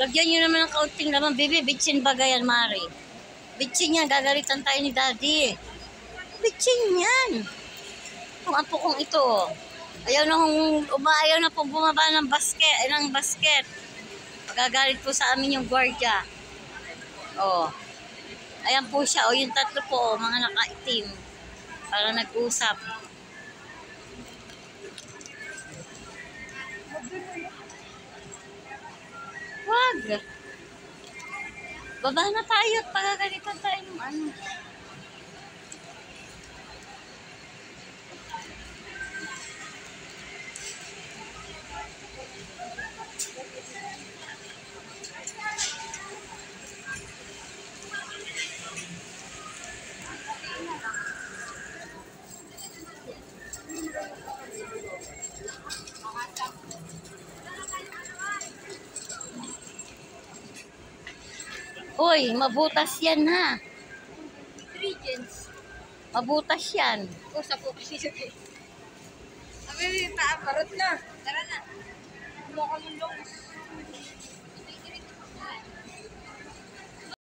Lagyan nyo naman ng kaunting laman. Baby, bitchin ba yan, Mari? Bitchin yan. Gagalitan tayo ni Daddy. Bitchin yan. Kung apo kong ito. Ayaw na pong bumaba ng basket. Magagalit po sa amin yung gwardiya. Oh. Ayan po siya. O, yung tatlo po, mga nakaitim. Para nag-usap. Wag. Baba na tayo at pagagalitan tayo ng ano. Uy, mabutas yan ha. Ingredients. Mabutas yan. O, sa po. Sige. Sabi, parot na. Tara na. Kumuha ka ng longs.